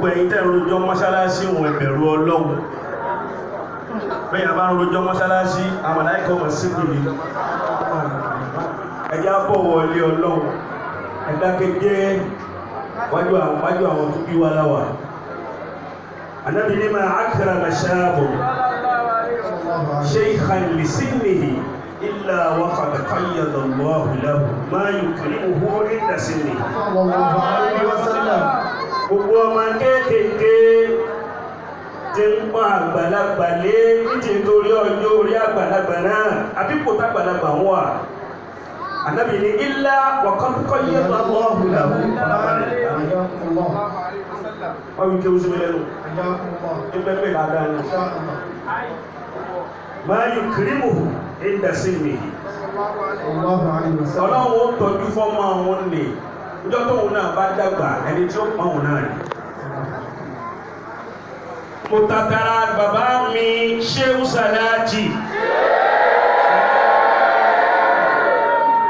gbogbo ẹ̀yin tẹ́ rojọ́ mọ́ṣáláṣí òun ẹ̀bẹ̀rù Ọlọ́run bẹ́ẹ̀ bá ń rojọ́ mọ́ṣáláṣí àwọn màláíkà ọmọ síbìrì ẹjá bọ̀wọ̀ ilé Ọlọ́run ẹ̀dá kékeré wájú àwọn tó bí wá láwà Ànábì ní máa akrama shaabun shaykhan li sinnihi illa wa qad qayyada Allahu lahu ma yukrimuhu inda sinnihi. Gbogbo ọmọ kéékèèké tí ń pa àgbàlagbà lé nítorí ọjọ́ orí àgbàlagbà náà àbí kò tágbàlagbà ń wà. Ànábì ní illa wa qad qayyada Allahu lahu. Wọ́n wí kí ó súnmọ́ lẹ́nu. Ìgbẹ́gbẹ́ dáadáa ni. Ma yukrimuhu inda sinnihi. Ọlọ́run ó tọ́jú fọ́mọ àwọn ní ìjọ tóun náà bá dàgbà ẹni tí ó pọ̀ òun náà rí. Mo tàtàrà bàbá mi Ṣéhù Sàláàtì.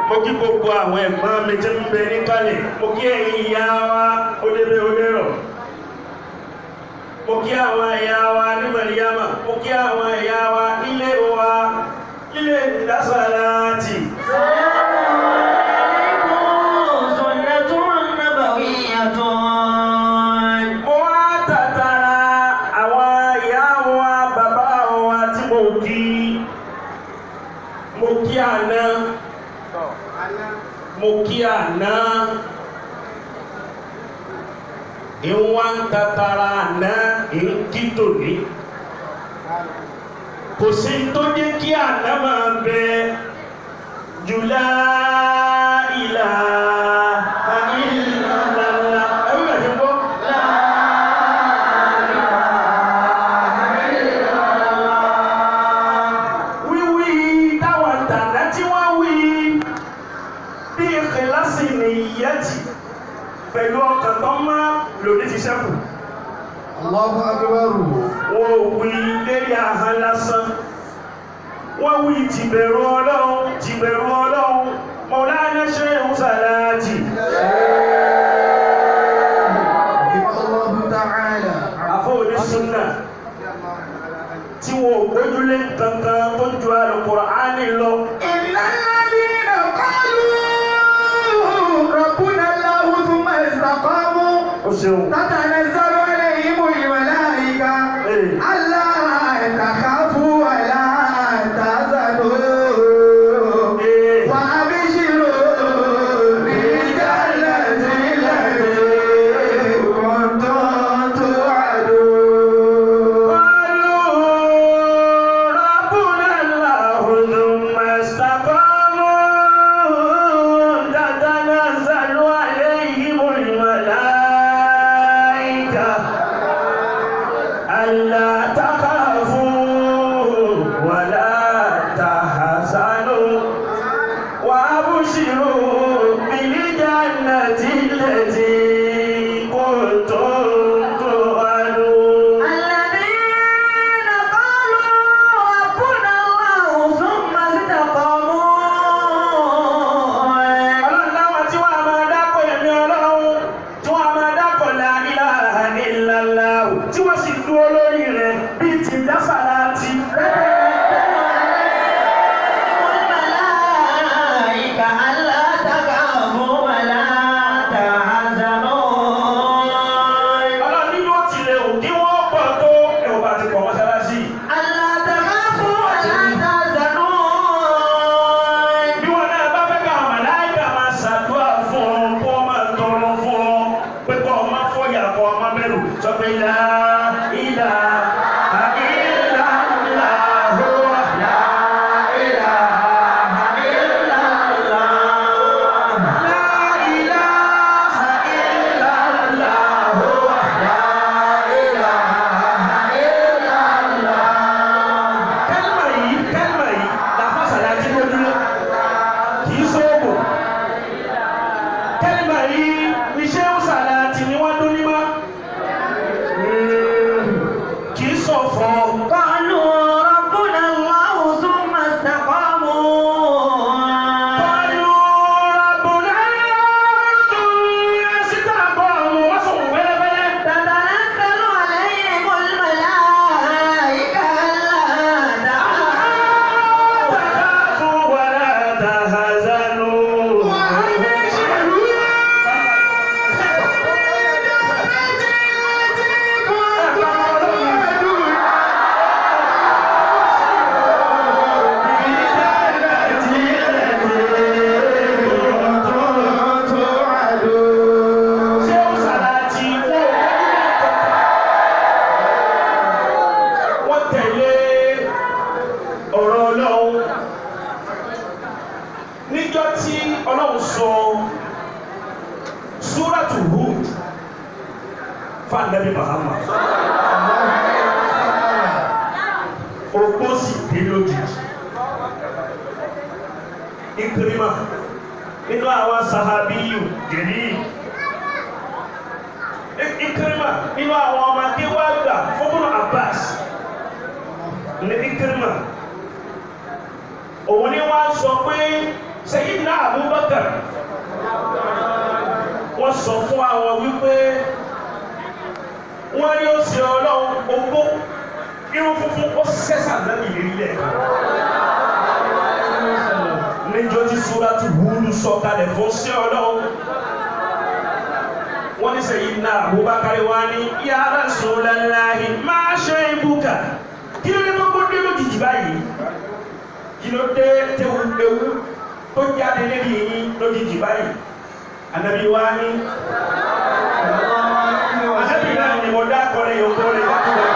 Mo kí gbogbo àwọn ẹ̀gbọ́n mi tí ń bẹ níkàlẹ̀. Mo kí ẹ̀yin ìyá wa Odébé Odérọ̀. Mo kí àwọn ìyá wa ní Màríyámà. Mo kí àwọn ìyá wa nílé wa ilé Sàláàtì. Mo wá tàtàrà àwọn ìyá wa bàbá wa tí mo kí. Mo kí àná. Mo kí àná. Ìwọ̀n tàtàrà àná ìkítò ní. Kò sí tó jẹ́ kí àná máa bẹ jù la ilaha illallah. Ẹgbẹ́ ti gbọ́. La ilaha illallah. Wíwí táwọn tàná tí wọ́n wí bí ìkìláṣì nìyẹ́tì pẹ̀lú ọkàn tó máa lòdì ti sẹ́kù. Allahu akbar. Wọ́n wí lérí ahọ́n lásán. Wọ́n wí tìbẹ̀rù Ọlọ́run, tìbẹ̀rù Ọlọ́run. Mọ̀lánà Ṣéhù Sàláàtì. Allahu ta'ala. Àfọwọ́dé súnnà tí wọ́n gbójúlé kankan tó ju Al-Qur'ani lọ. Innal ladhina qalu rabbuna Allahu thumma istaqamu. Ó ṣeun. Tatanazzalu alayhimul malaika alla takhafu wa la tahzanu wa abshiru bil jannati allati kuntum tu'adun. Rabbuna Allahu thumma istaqamu tatanazzalu alayhimul malaika alla takhafu wa la tahzanu wa abshiru bil jannati allati kuntum tu'adun. الذين قالوا ربنا الله ثم استقاموا. Ọlọ́run láwọn tí wọ́n á máa dákọ̀ ẹ̀mí Ọlọ́run, tí wọ́n á máa dákọ̀ la ilaha illallah, tí wọ́n sì dúró lórí rẹ̀ bíi ti dá Sàláàtì. الملائكة ألا تخافوا ولا تحزنوا. Ọlọ́run nínú ọ̀tìlẹ̀ ò kí wọ́n pọ̀ tó ẹ̀wọ̀n bá ti pọ̀ mọ́ṣáláṣí. ألا تخافوا ولا تحزنوا. Bí wọn náà bá fẹ́ káwọn màláíkà máa ṣàdúrà fún ọ, kó o máa tọrọ fún ọ, pé kó o máa fọyà kó o máa bẹ̀rù. Sọ pé la ilaha illallah, la ilaha illallah, la ilaha illallah, la ilaha illallah. Kẹ́lìmà yìí làfà Sàláàtì lójúlé. Kì í sóògùn. Kẹ́lìmà yìí ni Ṣéhù Sàláàtì ni wọ́n dún nímọ́. Kì í sọ̀fọ̀. قالوا ربنا الله ثم استقاموا. Qalu rabbuna ثم استقاموا. Wọ́n sọ̀rọ̀ fẹ́lẹ́fẹ́lẹ́. تتنزل tẹ̀lé ọ̀rọ̀ Ọlọ́run níjọ́ tí Ọlọ́run sọ Súrátù Hud fún Ànábì Muhammad òpó sì dé lójijì. Ikrima nínú àwọn sahabiyu jẹ̀rí Ikrima nínú àwọn ọmọ akéwà àgbà fọ́bùnù Abbas ní Ikrima òun ni wọ́n sọ pé Sayyidina Abubakar wọ́n sọ fún àwọn wípé wọ́n yóò ṣe Ọlọ́run ogbó irun funfun ó sẹ́sà lẹ́nu ìlérílẹ̀ níjọ́ tí Súrátù Húdù sọ̀kalẹ̀ fún sí Ọlọ́run wọ́n ní Sayyidina Abubakar wá ní ya Rasulallahi ma shaybuka kí ló dé tó gbódé lójijì báyìí kí ló dé tẹ́wù ewu tó jáde lébi yín lójijì báyìí Ànábì wá ní Ànábì náà ni mo dá kọrin yòókù rẹ̀ wá kúrò.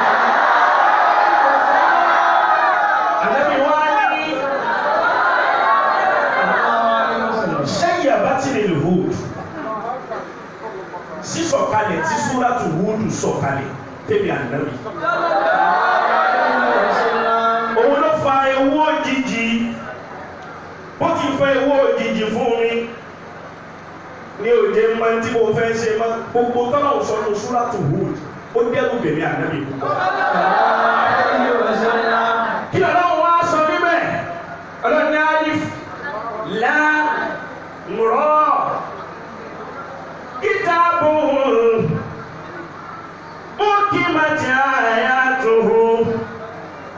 Sísọ̀kalẹ̀ tí Súrátù Húdù sọ̀kalẹ̀ tẹ̀lé Ànábì. Òun ló fa ewu òjijì bó ti fa ewu òjijì fún mi ní òde máa tí mo fẹ́ ṣe máa gbogbo tọ́lá òsọ́nù Súrátù Húdù ó dẹ́rù bèmí Ànábì. Kí Ọlọ́run wá sọ níbẹ̀ Ọlọ́run ní alif lam ra kitabun ukimat ayatuhu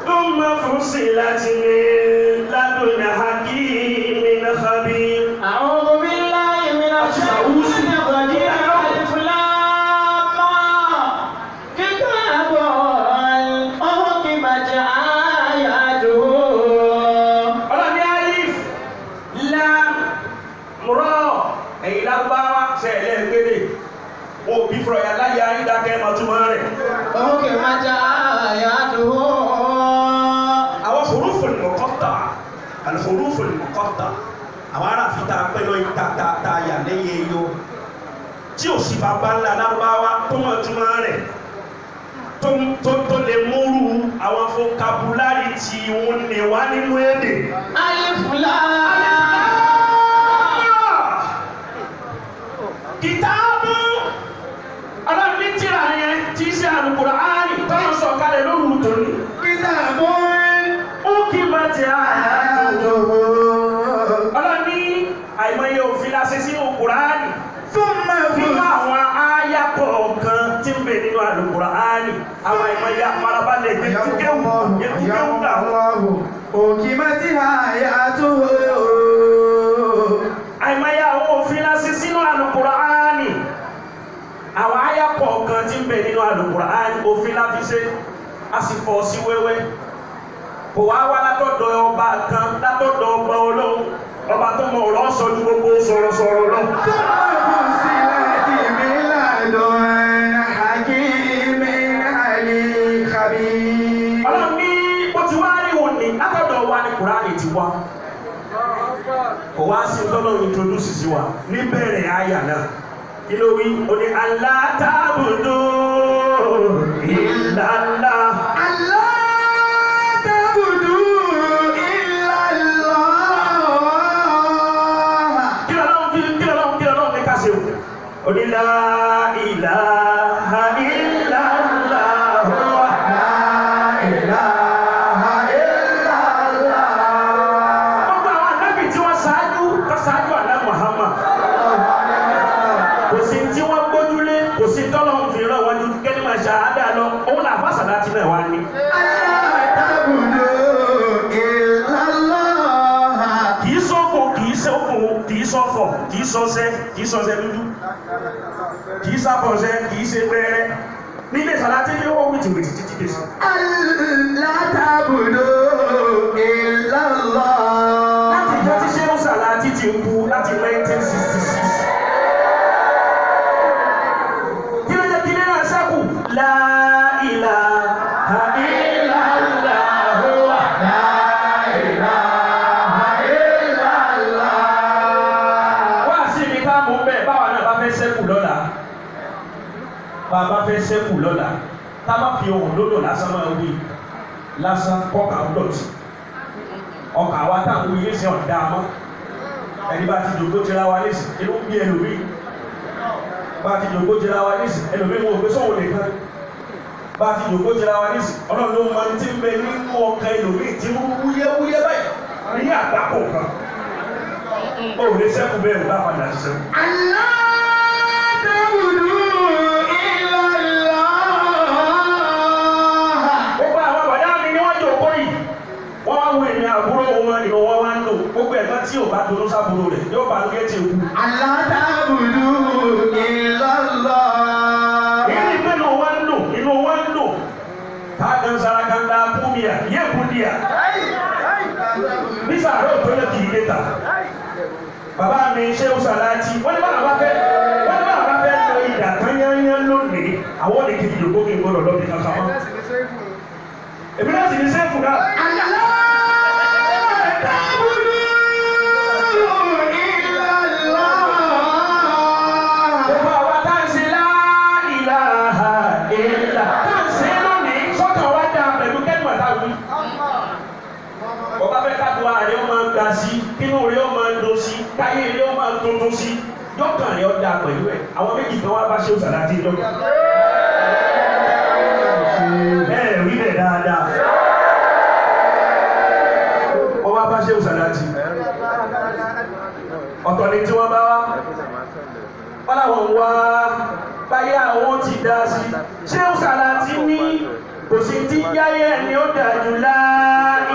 thumma fussilat min ladun hakimin khabir. A'udhu billahi minash shaitanir rajim. Alif lam ra kitabun ukimat ayatuhu. Ọlọ́run ní alif lam ra ẹ̀yin lágbáwá ṣẹlẹ̀ gbédè òbí fúnra yà láyé àrídàkẹ́ màtúmọ̀ rẹ̀. Òkè máa já ayatuhu. Àwọn huruful muqatta al-huruful muqatta àwọn aráàfin tá a pẹ́ lọ yìí tá a yà lẹ́yìn eyo tí ò sí bàbá ńlá lárúbáwá tó màtúmọ̀ rẹ̀ tó lè múrú àwọn vocabulary tí wọ́n lè wá nínú èdè. Alif lam. Kìtàbù Ọlọ́run ní tírà yẹn tí í ṣe Al-Qur'ani tó ń sọ̀kalẹ̀ lóru tòní. Kìtàbù ukimat ayatuhu. Ọlọ́run ní àìmọye òfin la ṣe sínú Qur'ani nínú àwọn àyà kọ̀ọ̀kan tí ń bẹ nínú Al-Qur'ani àwọn àìmọye àfarabalẹ̀ yẹtùkéwù dà. Ukimat ayatuhu. Àìmọye àwọn òfin la ṣe sínú Al-Qur'ani àwọn àyà kọ̀ọ̀kan tí ń bẹ nínú Al-Qur'ani òfin la fi ṣe a sì fọ́ sí wẹ́wẹ́ kò wá wá látọ̀dọ̀ ọba kan látọ̀dọ̀ ọba Ọlọ́run ọba tó mọ ọ̀rọ̀ sọ ju gbogbo sọ̀rọ̀sọ̀rọ̀ lọ. Ọlọ́run ní bó ti wá rí òní látọ̀dọ̀ wa ní Kùránì ti wá kò wá sí tọ́lọ́ introduce sí wa níbẹ̀rẹ̀ àyà náà kí ló wí o ní Allah ta'budu illa Allah. Allah ta'budu illa Allah. Kí lọ́lọ́run ní ká ṣe o ní la ilaha illa Allah. La ilaha illa Allah. Gbogbo àwọn ànábì tí wọ́n ṣáájú àná Muhammad kò sí tí wọ́n gbójúlé kò sí tọ́lọ́run fi rán wọn ju kẹ́lí máa ṣàádá lọ òun là fásàdá tí náà wá ní. Allah ta'budu illa Allah. Kì í sọ́kùn kì í sọ́kùn kì í sọ́fọ̀ kì í sọ́sẹ́ dúdú kì í sáfọ̀ṣẹ́ kì í ṣe pẹ́ẹ́rẹ́ nílé sàlátí ní owó wìtìwìtì títí dé sí. Allah ta'budu illa Allah. Láti ìjọ tí ṣé ń sàlátí ti kú láti 1966. Kí ló jẹ́ kí nínú ẹ̀ṣẹ́kù? La ilaha illa Allah. fi ohun lódò lásán máa wí lásán kọ́ka ọ̀dọ̀tí ọkà wa táwọn wí yé sí ọ̀dà mọ́ ẹni bá ti dògbò tira wa nísì inú bí ẹlòmíì bá ti dògbò tira wa nísì ẹlòmíì wọn ò gbé sọ́wọ́ nìkan bá ti dògbò tira wa nísì ọlọ́run ló máa ń ti bẹ nínú ọkàn ẹlòmíì tí wọ́n wúyẹ́wúyẹ́ báyìí ní àgbákò kan ó lè sẹ́kù bẹ́ẹ̀ bá padà ṣiṣẹ́. aláàtẹ̀wùdú ìlàlá. gbogbo àwọn bàdá mi ni wọ́n jòkó yìí wọ́n wá wo èmi àbúrò wọn ìlú wọn wá ń lò gbogbo ẹ̀gbọ́n tí ò bá dunú sábúrò rẹ̀ yóò bá lóye tí ewu. aláàtẹ̀wùdú ìlàlá. èyí mẹ́nu wọn ń lò inú wọn ń lò táàgàn sarakanda kúmíà yé kúndíà nísà àrò tó lè kì í lé ta bàbá mi ṣé ó sàlájì wọ́n ní bàbá fẹ́ lọ ìdá tányányá lónìí àwọn òní kìí yòókù kí n gbọ́dọ̀ lọ́bì kankan mọ́ èmi náà sì ní sẹ́ẹ̀fù náà. aláàtẹ̀wùdú ìlàlá. gbogbo àwa tá à ń ṣe la ilaha illa tá à ń ṣe lónìí sọ́kàn wá dá pẹ̀lú kẹ́gbọ̀n táwọn ọba fẹ́ ká tó àárẹ̀ ọmọ ga sí kínú rẹ̀ ọmọ dùn sí káyé rẹ̀ ọmọ tuntun sí dọ́kàn rẹ̀ ọ̀dà pẹ̀lú ẹ̀ àwọn méjì kan wá bá ṣe òṣàlájì dọ́kàn. bẹ́ẹ̀ rí bẹ́ẹ̀ dáadáa wọ́n wá bá ṣe òṣàlájì ọ̀tọ̀ ni tí wọ́n bá wá wọ́n láwọn wá báyé àwọn ti dá sí ṣé òṣàlájì ní kò sí ti yáyé ni ó dájú la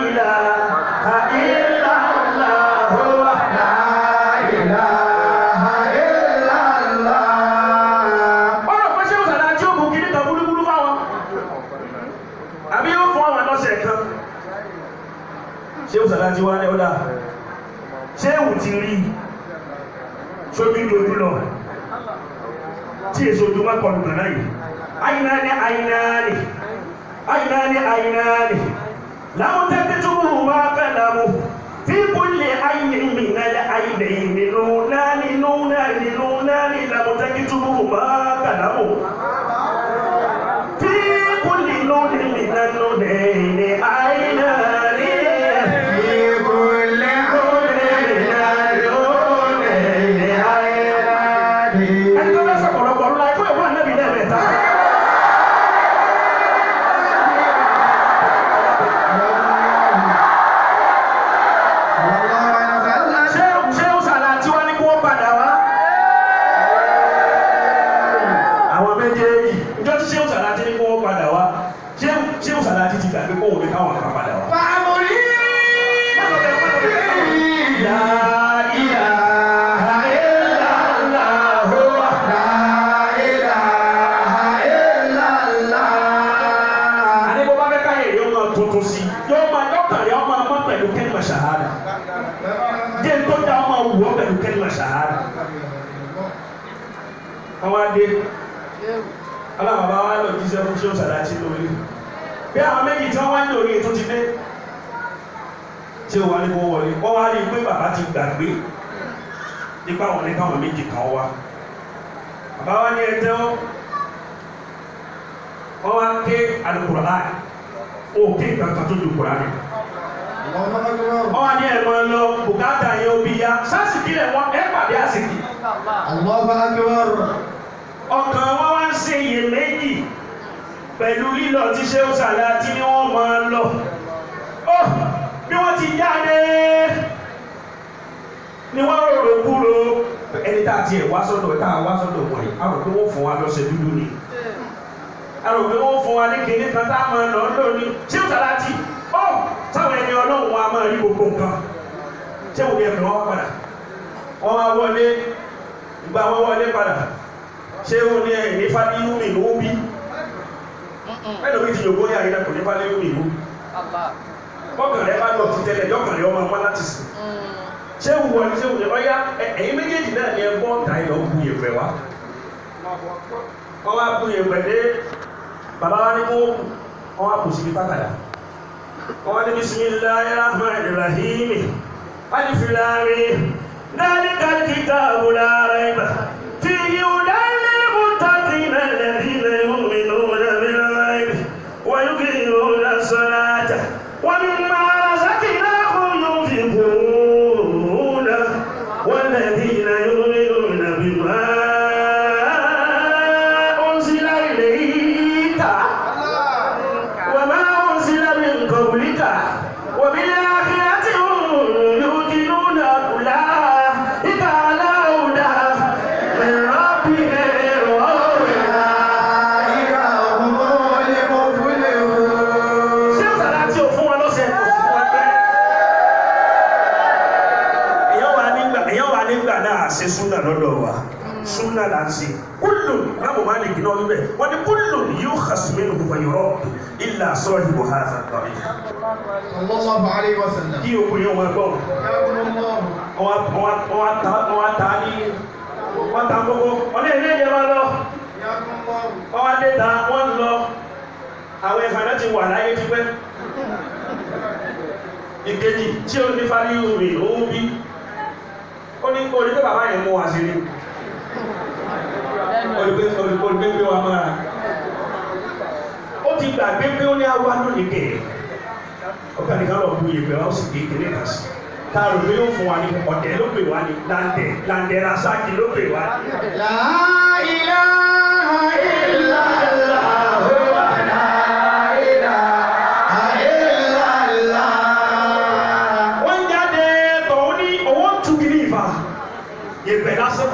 ilaha illallah la ilaha illallah. ọ̀rọ̀ pé ṣé òṣàlájì ó bù kí ní kan búrúburú fáwọn àbí yóò fún àwọn lọ́sẹ̀ kan ṣé òṣàlájì wá ní ọ̀dà ṣé èwù ti rí sójú lójú lọ tí èso ojú má kọlù kan náà yìí àyìnáni láwọn tẹ́tí tó wù wá kàlámù fi kulli aynin min al-aynayni nunani láwọn tẹ́tí tó wù wá kàlámù fi kulli nunin min al-nunayni aynani fi kulli nunin min al-nunayni aynani. ẹni tó bá sọ̀pọ̀lọpọ̀ ńlá ẹ̀kọ́ ìwọ̀n náà bí lẹ́ẹ̀mẹ́ta. alábàbá wa lọ jíṣẹ́ fún ṣé ó ṣàdáṣí lórí bí àwọn méjì tí wọ́n wá ní orí ètò ti dé tí ó wà ní wọ́n wọlé wọ́n wá rí i pé bàbá ti gbàgbé nípa wọn ní káwọn méjì kan wá bàbá wa ní ẹjẹ́ wọ́n wá ké Al-Qur'an òkè kankan tó ju Qur'an wọ́n wá ní ẹ̀mọ́ lọ bùkátà yẹn ó bí ya sáàsì kílẹ̀ wọn ẹ̀ pàdé àsìkì. Allahu Akbar. ọkàn wọn wá ń ṣe iyèméjì pẹ̀lú lílọ tí ṣé ó ṣàlájì ni wọ́n máa lọ bí wọ́n ti jáde ni wọ́n rò kúrò ẹni tá a ti ẹ̀ wá sọ́dọ̀ tá a wá sọ́dọ̀ wọ̀nyí a rò pé wọ́n fún wa lọ́sẹ̀ dúdú ni a rò pé wọ́n fún wa ní kinní kan tá a máa lọ lónìí ṣé ó ṣàlájì táwọn ẹni ọlọ́run wa máa rí gbogbo nǹkan ṣé òun yẹ kí wọ́n wá padà wọ́n wá wọlé ìgbà wọn wọlé padà ṣé o ní ẹ̀ ní fádínú mi ló bí ẹ̀lọ́ mi ti yògbó ní àyíká kò ní fádínú mi ló bọ́kànlẹ̀ bá lọ ti tẹ́lẹ̀ yọkànlẹ̀ ọmọ ọmọ láti sìn ṣé o wọ ní ṣé o ní ọyá ẹ̀yin méjèèjì náà ní ẹgbọ́ ọ̀tá ìlọ bu yẹ̀fẹ̀ wá wọ́n wá bu yẹ̀fẹ̀ dé bàbá wa ní kó wọ́n wá kò síbi pákàdá wọ́n wá ní bismillahir rahmanir rahim alif lam mim dhalikal kitabu la rayba fihi hudan lil muttaqin alladhina yu'minuna bil ghaibi ومما رزقناهم ينفقون والذين يؤمنون بما أنزل إليك وما أنزل من قبلك وبالآخرة هم يوقنون أولئك على هدى من ربهم أولئك هم المفلحون. ṣé ọ̀sán láti òfin wọn lọ́sẹ̀ kò fún wọn pé èèyàn wà nígbà náà ṣe súnà lọ́dọ̀ wa súnà là ń ṣe kúlù láwọn máa lè gbìnà ọdún bẹ́ẹ̀ wọ́n ní kúlù yóò xasùmínú gbogbo yọrọ ilà sọ́ọ́ ìbò ha àtàkọ́rí. sallallahu alayhi wa sallam. kí okùn yóò máa gbọ́ wọ́n ta gbogbo wọ́n lè ní ìjẹba lọ wọ́n wá dé ta wọ́n lọ àwọn ìfàdá ti wà láyé ti pẹ́ ìkejì tí ó ní fáríwò rẹ̀ ó ń bí ó ní orí pé bàbá yẹn mú wa sí rí olùgbé gbé wa mára ó ti gbàgbé pé ó ní àwa lónìí kẹ̀ ọ̀gá nìkan lọ bú ìgbẹ́ wa ó sì gbé ìkéré kan sí táàrù pé yóò fún wa ní ọ̀dẹ̀ ló pè wá ní láńdẹ̀ rasáàkì ló pè wá ní. La ilaha illallah wa la ilaha illallah. wọ́n jáde tọ̀hún ní owó tukiri ìfà ìgbẹ́ lásán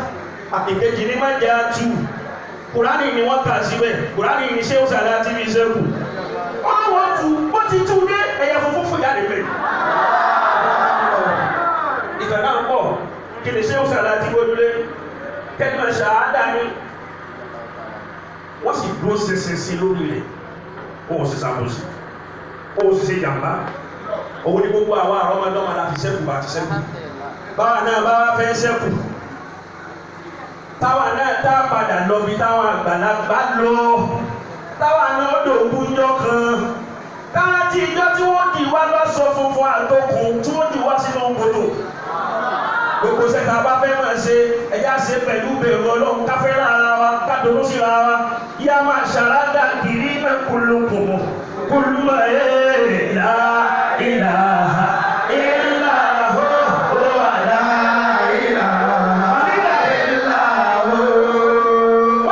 àkèkejì ní máa jẹ́ àtú kùránì ni wọ́n kà síbẹ̀ kùránì ni ṣé ó sàlẹ̀ àti bí iṣẹ́ kù wọ́n tu ó ti tú dé ẹ̀yẹ funfun fún jáde bẹ́ẹ̀. ìfẹ́ náà ń pọ̀ kí ni ṣé ó sàlẹ̀ àti gbójúlé kẹ́kọ̀ọ́ ṣàádá ni wọ́n sì dúró ṣinṣin lórí rẹ̀ wọ́n sì ṣàkóso wọ́n sì ṣe jàmbá òun ni gbogbo àwa àwọn ọmọdé láti ṣẹ́kù bá ti ṣẹ́kù báwa náà bá wá fẹ́ ṣẹ́kù táwa náà tá a padà lọ bí táwọn àgbàlagbà lọ táwa náà dògún jọ kan káàtì ìjọ tí wọ́n di wá lọ́sọ funfun àtọkùn tí wọ́n di wá sínú gbòdò gbogbo sẹ́ka bá fẹ́ máa ṣe ẹ̀yà ṣe pẹ̀lú bẹ̀rù ọlọ́run káfẹ́ lára wa kádòró sí ra wa yá máa ṣàrádà kiri mẹ́kùlùkùn kùlùmọ̀ ẹ̀